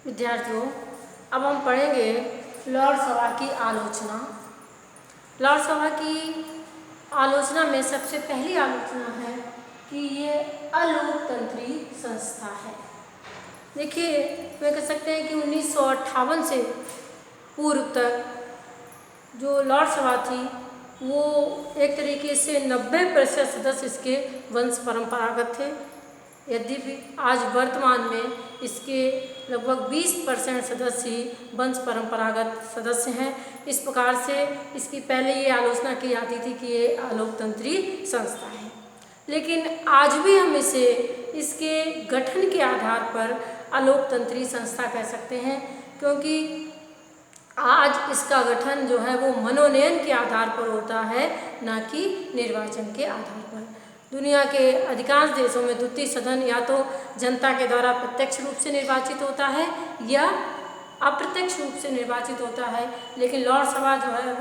विद्यार्थियों, अब हम पढ़ेंगे लॉर्ड सभा की आलोचना। लॉर्ड सभा की आलोचना में सबसे पहली आलोचना है कि ये अलोकतंत्री संस्था है। देखिए, मैं कह सकते हैं कि 1958 से पूर्व तक जो लॉर्ड सभा थी वो एक तरीके से 90% सदस्य इसके वंश परंपरागत थे। यद्यपि आज वर्तमान में इसके लगभग 20% सदस्य ही वंश परंपरागत सदस्य हैं। इस प्रकार से इसकी पहले ये आलोचना की जाती थी कि ये अलोकतंत्री संस्था है, लेकिन आज भी हम इसे इसके गठन के आधार पर अलोकतंत्री संस्था कह सकते हैं, क्योंकि आज इसका गठन जो है वो मनोनयन के आधार पर होता है, न कि निर्वाचन के आधार पर। दुनिया के अधिकांश देशों में द्वितीय सदन या तो जनता के द्वारा प्रत्यक्ष रूप से निर्वाचित होता है या अप्रत्यक्ष रूप से निर्वाचित होता है, लेकिन लॉर्ड सभा जो है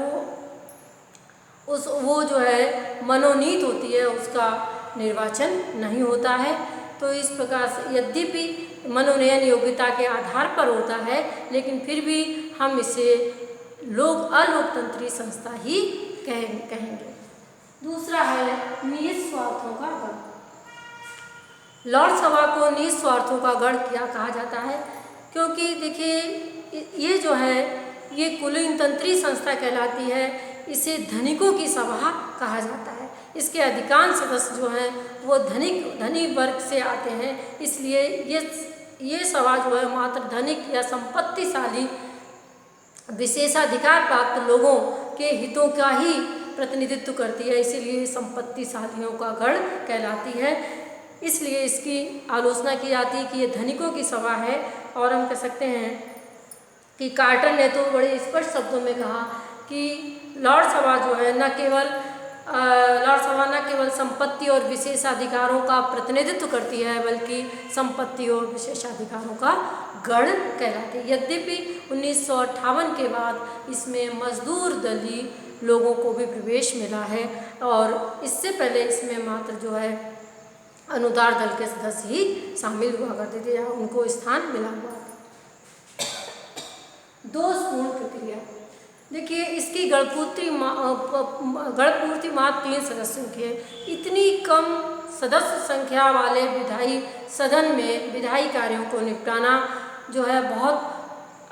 वो जो है मनोनीत होती है, उसका निर्वाचन नहीं होता है। तो इस प्रकार से यद्यपि मनोनयन योग्यता के आधार पर होता है, लेकिन फिर भी हम इसे अलोकतंत्री संस्था ही कहेंगे। दूसरा है निहित स्वार्थों का गढ़। लॉर्ड सभा को निहित स्वार्थों का गढ़ क्या कहा जाता है? क्योंकि देखिए, ये जो है ये कुलीनतंत्री संस्था कहलाती है। इसे धनिकों की सभा कहा जाता है। इसके अधिकांश सदस्य जो हैं वो धनी वर्ग से आते हैं, इसलिए ये सभा जो है मात्र धनिक या संपत्तिशाली विशेषाधिकार प्राप्त लोगों के हितों का ही प्रतिनिधित्व करती है, इसीलिए संपत्तिशालियों का गढ़ कहलाती है। इसलिए इसकी आलोचना की जाती है कि ये धनिकों की सभा है। और हम कह सकते हैं कि कार्टर ने तो बड़े स्पष्ट शब्दों में कहा कि लॉर्ड सभा जो है न केवल संपत्ति और विशेषाधिकारों का प्रतिनिधित्व करती है, बल्कि संपत्ति और विशेषाधिकारों का गढ़ कहलाती है। यद्यपि 1958 के बाद इसमें मजदूर दलीय लोगों को भी प्रवेश मिला है, और इससे पहले इसमें मात्र जो है अनुदार दल के सदस्य ही शामिल हुआ करते थे या उनको स्थान मिला हुआ। दोषपूर्ण प्रक्रिया। देखिए, इसकी गढ़पूर्ति मात्र 3 सदस्यों की है। इतनी कम सदस्य संख्या वाले विधायी सदन में विधायी कार्यों को निपटाना जो है बहुत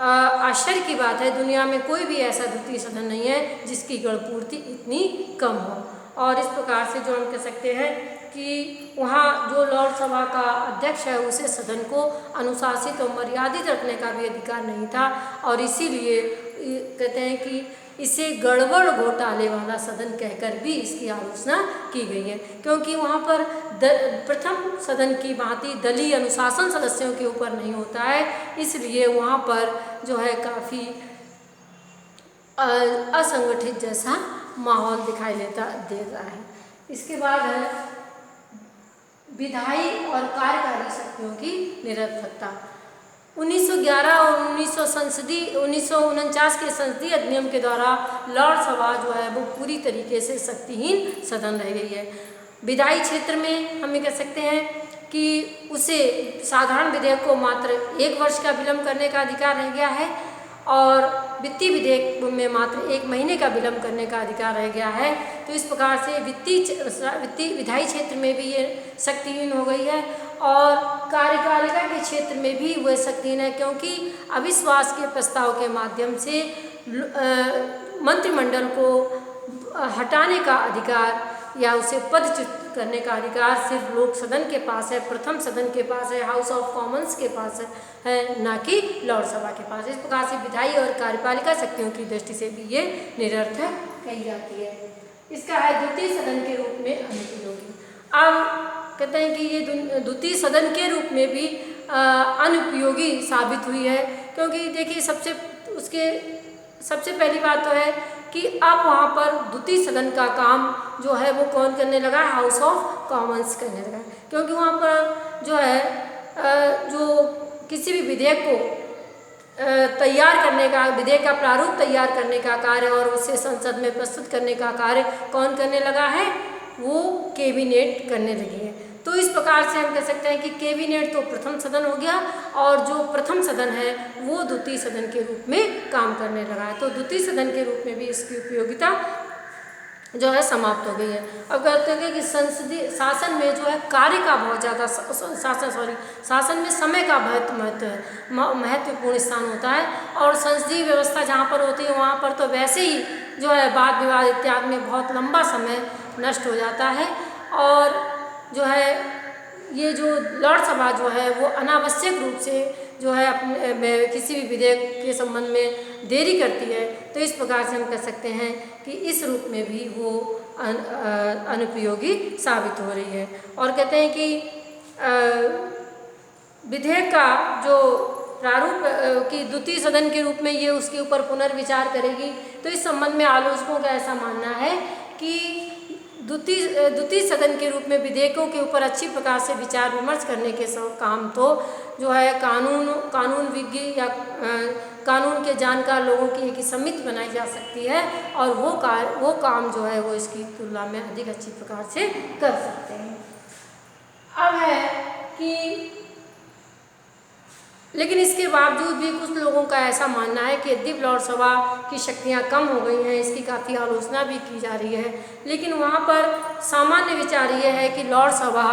आश्चर्य की बात है। दुनिया में कोई भी ऐसा द्वितीय सदन नहीं है जिसकी गढ़पूर्ति इतनी कम हो। और इस प्रकार से जो हम कह सकते हैं कि वहाँ जो लॉर्ड सभा का अध्यक्ष है उसे सदन को अनुशासित और मर्यादित रखने का भी अधिकार नहीं था, और इसीलिए कहते हैं कि इसे गड़बड़ घोटाले वाला सदन कहकर भी इसकी आलोचना की गई है, क्योंकि वहाँ पर प्रथम सदन की भांति दलीय अनुशासन सदस्यों के ऊपर नहीं होता है, इसलिए वहाँ पर जो है काफ़ी असंगठित जैसा माहौल दिखाई दे रहा है। इसके बाद है विधायी और कार्यकारी शक्तियों की निरर्थकता। 1911 और 1949 के संसदीय अधिनियम के द्वारा लॉर्ड सभा जो है वो पूरी तरीके से शक्तिहीन सदन रह गई है। विधायी क्षेत्र में हम ये कह सकते हैं कि उसे साधारण विधेयक को मात्र 1 वर्ष का विलंब करने का अधिकार रह गया है, और वित्तीय विधेयक में मात्र 1 महीने का विलंब करने का अधिकार रह गया है। तो इस प्रकार से विधायी क्षेत्र में भी ये शक्तिहीन हो गई है, और कार्यपालिका के क्षेत्र में भी वह शक्तिहीन है, क्योंकि अविश्वास के प्रस्ताव के माध्यम से मंत्रिमंडल को हटाने का अधिकार या उसे पदच्युत करने का अधिकार सिर्फ लोक सदन के पास है, प्रथम सदन के पास है, हाउस ऑफ कॉमन्स के पास है, न कि लॉर्ड सभा के पास। इस प्रकार से विधायी और कार्यपालिका शक्तियों की दृष्टि से भी ये निरर्थक कही जाती है। इसका है द्वितीय सदन के रूप में अनुपयोगी। अब कहते हैं कि ये द्वितीय सदन के रूप में भी अनुपयोगी साबित हुई है, क्योंकि देखिए सबसे पहली बात तो है कि अब वहाँ पर द्वितीय सदन का काम जो है वो कौन करने लगा है? हाउस ऑफ कॉमन्स करने लगा है, क्योंकि वहाँ पर जो है जो किसी भी विधेयक को तैयार करने का, विधेयक का प्रारूप तैयार करने का कार्य और उसे संसद में प्रस्तुत करने का कार्य कौन करने लगा है? वो कैबिनेट करने लगी है। तो इस प्रकार से हम कह सकते हैं कि कैबिनेट तो प्रथम सदन हो गया और जो प्रथम सदन है वो द्वितीय सदन के रूप में काम करने लगा है। तो द्वितीय सदन के रूप में भी इसकी उपयोगिता जो है समाप्त हो गई है। अब कहते हैं कि संसदीय शासन में जो है कार्य का बहुत ज़्यादा शासन में समय का बहुत महत्वपूर्ण स्थान होता है और संसदीय व्यवस्था जहाँ पर होती है वहाँ पर तो वैसे ही जो है वाद विवाद इत्यादि में बहुत लंबा समय नष्ट हो जाता है और जो है ये जो लोकसभा जो है वो अनावश्यक रूप से जो है अपने किसी भी विधेयक के संबंध में देरी करती है। तो इस प्रकार से हम कह सकते हैं कि इस रूप में भी वो अनुपयोगी साबित हो रही है। और कहते हैं कि विधेयक का जो प्रारूप की द्वितीय सदन के रूप में ये उसके ऊपर पुनर्विचार करेगी। तो इस संबंध में आलोचकों का ऐसा मानना है कि द्वितीय सदन के रूप में विधेयकों के ऊपर अच्छी प्रकार से विचार विमर्श करने के काम तो जो है कानून विज्ञ या कानून के जानकार लोगों की एक समिति बनाई जा सकती है और वो काम जो है वो इसकी तुलना में अधिक अच्छी प्रकार से कर सकते हैं। अब है कि लेकिन इसके बावजूद भी कुछ लोगों का ऐसा मानना है कि यद्यपि लोकसभा की शक्तियां कम हो गई हैं, इसकी काफ़ी आलोचना भी की जा रही है, लेकिन वहाँ पर सामान्य विचार ये है कि लोकसभा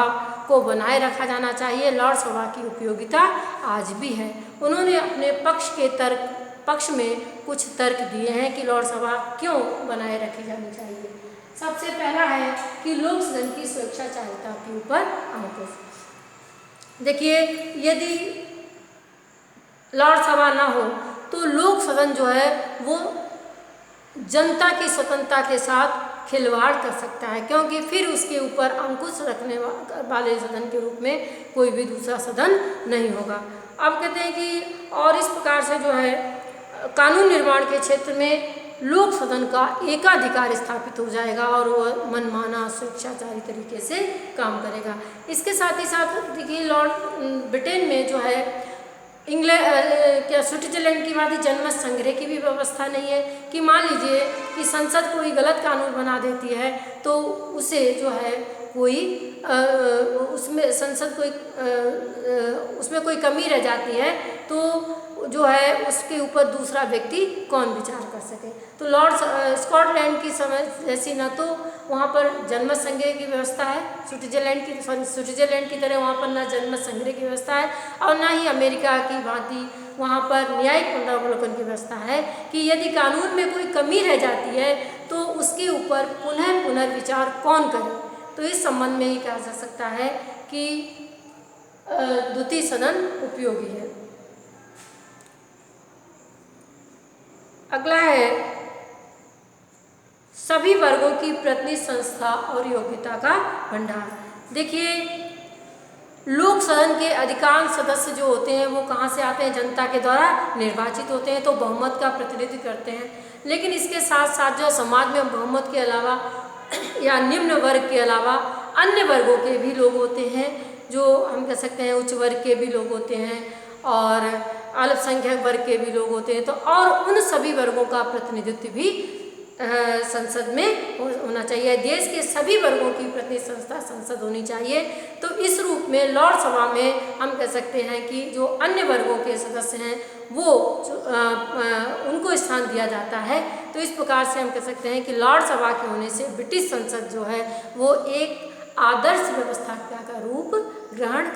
को बनाए रखा जाना चाहिए। लोकसभा की उपयोगिता आज भी है। उन्होंने अपने पक्ष में कुछ तर्क दिए हैं कि लोकसभा क्यों बनाए रखी जानी चाहिए। सबसे पहला है कि लोक सदन की सुरक्षा चाहता के ऊपर अंकुश। देखिए, यदि लोकसभा ना हो तो लोक सदन जो है वो जनता की स्वतंत्रता के साथ खिलवाड़ कर सकता है, क्योंकि फिर उसके ऊपर अंकुश रखने वाले सदन के रूप में कोई भी दूसरा सदन नहीं होगा। अब कहते हैं कि और इस प्रकार से जो है कानून निर्माण के क्षेत्र में लोक सदन का एकाधिकार स्थापित हो जाएगा और वह मनमाना स्वेच्छाचारी तरीके से काम करेगा। इसके साथ ही साथ देखिए, ब्रिटेन में जो है स्विट्जरलैंड की बात जनमत संग्रह की भी व्यवस्था नहीं है कि मान लीजिए कि संसद कोई गलत कानून बना देती है तो उसे जो है कोई उसमें संसद कोई उसमें कोई कमी रह जाती है तो जो है उसके ऊपर दूसरा व्यक्ति कौन विचार कर सके। तो स्कॉटलैंड की समय जैसी न तो वहाँ पर जनमत संग्रह की व्यवस्था है, स्विट्जरलैंड की तरह वहाँ पर ना जनमत संग्रह की व्यवस्था है और ना ही अमेरिका की भांति वहाँ पर न्यायिक पुनरावलोकन की व्यवस्था है कि यदि कानून में कोई कमी रह जाती है तो उसके ऊपर पुनर्विचार कौन करे। तो इस संबंध में ये कहा जा सकता है कि द्वितीय सदन उपयोगी है। अगला है सभी वर्गों की प्रतिनिधि संस्था और योग्यता का भंडार। देखिए, लोक सदन के अधिकांश सदस्य जो होते हैं वो कहाँ से आते हैं? जनता के द्वारा निर्वाचित होते हैं, तो बहुमत का प्रतिनिधित्व करते हैं। लेकिन इसके साथ साथ जो समाज में बहुमत के अलावा या निम्न वर्ग के अलावा अन्य वर्गों के भी लोग होते हैं, जो हम कह सकते हैं उच्च वर्ग के भी लोग होते हैं और अल्पसंख्यक वर्ग के भी लोग होते हैं। तो और उन सभी वर्गों का प्रतिनिधित्व भी संसद में होना चाहिए। देश के सभी वर्गों की प्रतिनिधि संस्था संसद होनी चाहिए। तो इस रूप में लोकसभा में हम कह सकते हैं कि जो अन्य वर्गों के सदस्य हैं वो उनको स्थान दिया जाता है। तो इस प्रकार से हम कह सकते हैं कि लोकसभा के होने से ब्रिटिश संसद जो है वो एक आदर्श व्यवस्था का रूप ग्रहण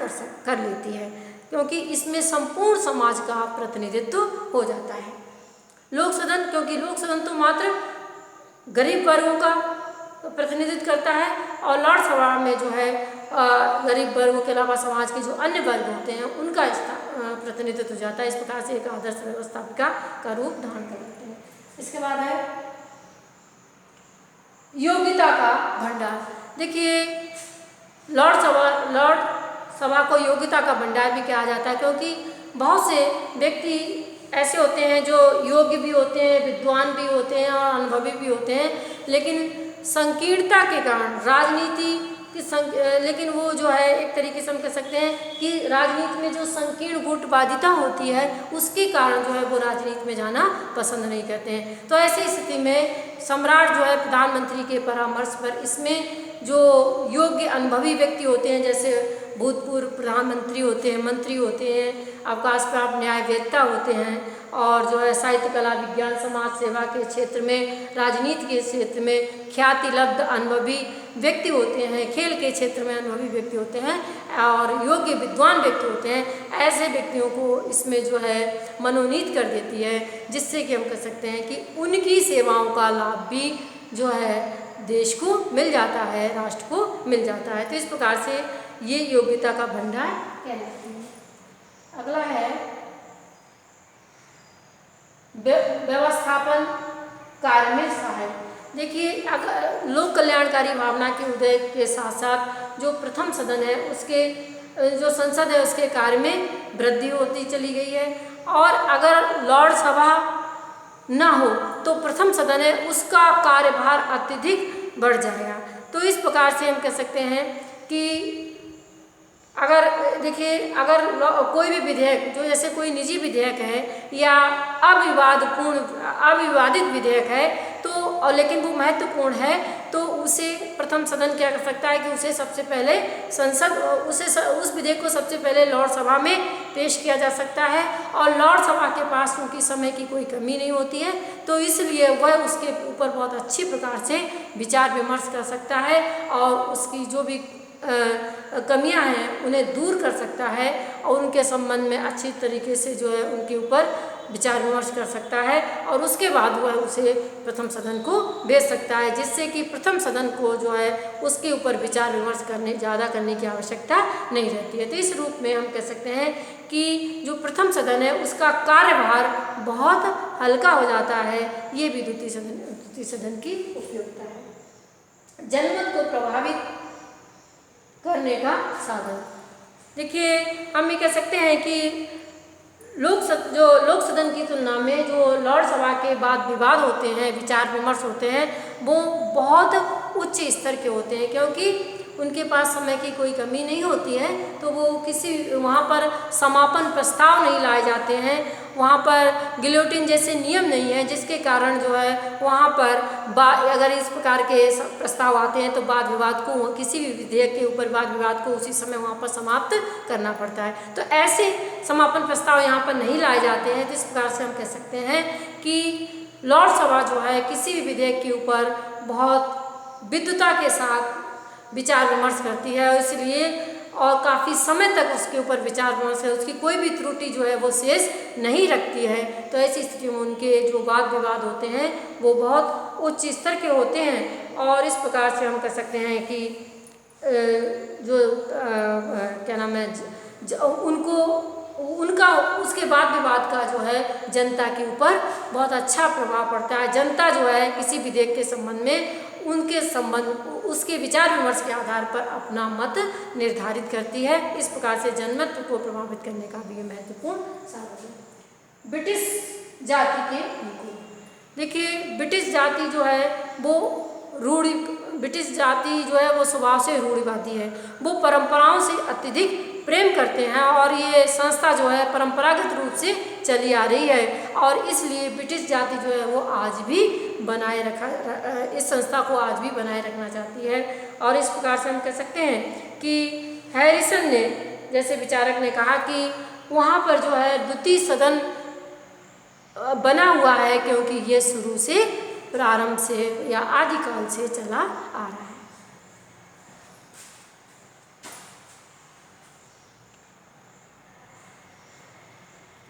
कर लेती है, क्योंकि इसमें संपूर्ण समाज का प्रतिनिधित्व हो जाता है। लोक सदन, क्योंकि लोक सदन तो मात्र गरीब वर्गों का प्रतिनिधित्व करता है और लोकसभा में जो है गरीब वर्गों के अलावा समाज के जो अन्य वर्ग होते हैं उनका प्रतिनिधित्व हो जाता है। इस प्रकार से एक आदर्श व्यवस्थापिका का रूप धारण कर लेते हैं। इसके बाद है योग्यता का भंडार। देखिए, लोकसभा को योग्यता का भंडार भी कहा जाता है, क्योंकि बहुत से व्यक्ति ऐसे होते हैं जो योग्य भी होते हैं, विद्वान भी होते हैं और अनुभवी भी होते हैं, लेकिन संकीर्णता के कारण राजनीति की लेकिन वो जो है एक तरीके से हम कह सकते हैं कि राजनीति में जो संकीर्ण गुटबाधिता होती है उसके कारण जो है वो राजनीति में जाना पसंद नहीं करते हैं। तो ऐसी स्थिति में सम्राट जो है प्रधानमंत्री के परामर्श पर इसमें जो योग्य अनुभवी व्यक्ति होते हैं, जैसे भूतपूर्व प्रधानमंत्री होते हैं, मंत्री होते हैं, अवकाश प्राप्त न्यायवेत्ता होते हैं, और जो है साहित्य, कला, विज्ञान, समाज सेवा के क्षेत्र में, राजनीति के क्षेत्र में ख्याति लब्ध अनुभवी व्यक्ति होते हैं, खेल के क्षेत्र में अनुभवी व्यक्ति होते हैं और योग्य विद्वान व्यक्ति होते हैं। ऐसे व्यक्तियों को इसमें जो है मनोनीत कर देती है, जिससे कि हम कह सकते हैं कि उनकी सेवाओं का लाभ भी जो है देश को मिल जाता है, राष्ट्र को मिल जाता है। तो इस प्रकार से ये योग्यता का भंडार कहलाती है। अगला है व्यवस्थापन कार्य में सहायक। देखिए, अगर लोक कल्याणकारी भावना के उदय के साथ साथ जो प्रथम सदन है उसके जो संसद है उसके कार्य में वृद्धि होती चली गई है, और अगर लॉर्ड सभा ना हो तो प्रथम सदन है उसका कार्यभार अत्यधिक बढ़ जाएगा। तो इस प्रकार से हम कह सकते हैं कि अगर देखिए, अगर कोई भी विधेयक जो जैसे कोई निजी विधेयक है या अविवादित विधेयक है तो लेकिन वो महत्वपूर्ण है, तो उसे प्रथम सदन क्या कर सकता है कि उसे सबसे पहले उस विधेयक को सबसे पहले लॉर्ड सभा में पेश किया जा सकता है, और लॉर्ड सभा के पास क्योंकि समय की कोई कमी नहीं होती है तो इसलिए वह उसके ऊपर बहुत अच्छी प्रकार से विचार विमर्श कर सकता है और उसकी जो भी कमियां हैं उन्हें दूर कर सकता है, और उनके संबंध में अच्छी तरीके से जो है उनके ऊपर विचार विमर्श कर सकता है, और उसके बाद वह उसे प्रथम सदन को भेज सकता है, जिससे कि प्रथम सदन को जो है उसके ऊपर विचार विमर्श ज़्यादा करने की आवश्यकता नहीं रहती है। तो इस रूप में हम कह सकते हैं कि जो प्रथम सदन है उसका कार्यभार बहुत हल्का हो जाता है। ये भी द्वितीय सदन की उपयोगिता है। जनमत को प्रभावित करने का साधन। देखिए, हम ये कह सकते हैं कि लोक सदन की तुलना में जो लॉर्ड सभा के बाद विवाद होते हैं, विचार विमर्श होते हैं, वो बहुत उच्च स्तर के होते हैं, क्योंकि उनके पास समय की कोई कमी नहीं होती है। तो वो वहाँ पर समापन प्रस्ताव नहीं लाए जाते हैं, वहाँ पर गिलोटिन जैसे नियम नहीं है, जिसके कारण जो है वहाँ पर अगर इस प्रकार के प्रस्ताव आते हैं तो वाद विवाद को, किसी भी विधेयक के ऊपर वाद विवाद को उसी समय वहाँ पर समाप्त करना पड़ता है। तो ऐसे समापन प्रस्ताव यहाँ पर नहीं लाए जाते हैं। जिस प्रकार से हम कह सकते हैं कि लॉर्ड सभा जो है किसी भी विधेयक के ऊपर बहुत विद्वता के साथ विचार विमर्श करती है, इसलिए और काफ़ी समय तक उसके ऊपर विचार विमर्श है, उसकी कोई भी त्रुटि जो है वो शेष नहीं रखती है। तो ऐसी स्थिति में उनके जो वाद विवाद होते हैं वो बहुत उच्च स्तर के होते हैं, और इस प्रकार से हम कह सकते हैं कि क्या नाम है, उनका उसके बाद विवाद का जो है जनता के ऊपर बहुत अच्छा प्रभाव पड़ता है। जनता जो है किसी विधेयक के संबंध में उसके विचार विमर्श के आधार पर अपना मत निर्धारित करती है। इस प्रकार से जनमत को प्रभावित करने का भी महत्वपूर्ण साधन है। ब्रिटिश जाति के अनुकूल। देखिए, ब्रिटिश जाति जो है वो ब्रिटिश जाति जो है वो स्वभाव से रूढ़िवादी है, वो परंपराओं से अत्यधिक प्रेम करते हैं, और ये संस्था जो है परंपरागत रूप से चली आ रही है, और इसलिए ब्रिटिश जाति जो है वो आज भी इस संस्था को आज भी बनाए रखना चाहती है। और इस प्रकार से हम कह सकते हैं कि हैरिसन ने जैसे विचारक ने कहा कि वहाँ पर जो है द्वितीय सदन बना हुआ है क्योंकि ये शुरू से प्रारंभ से या आदिकाल से चला आ रहा है।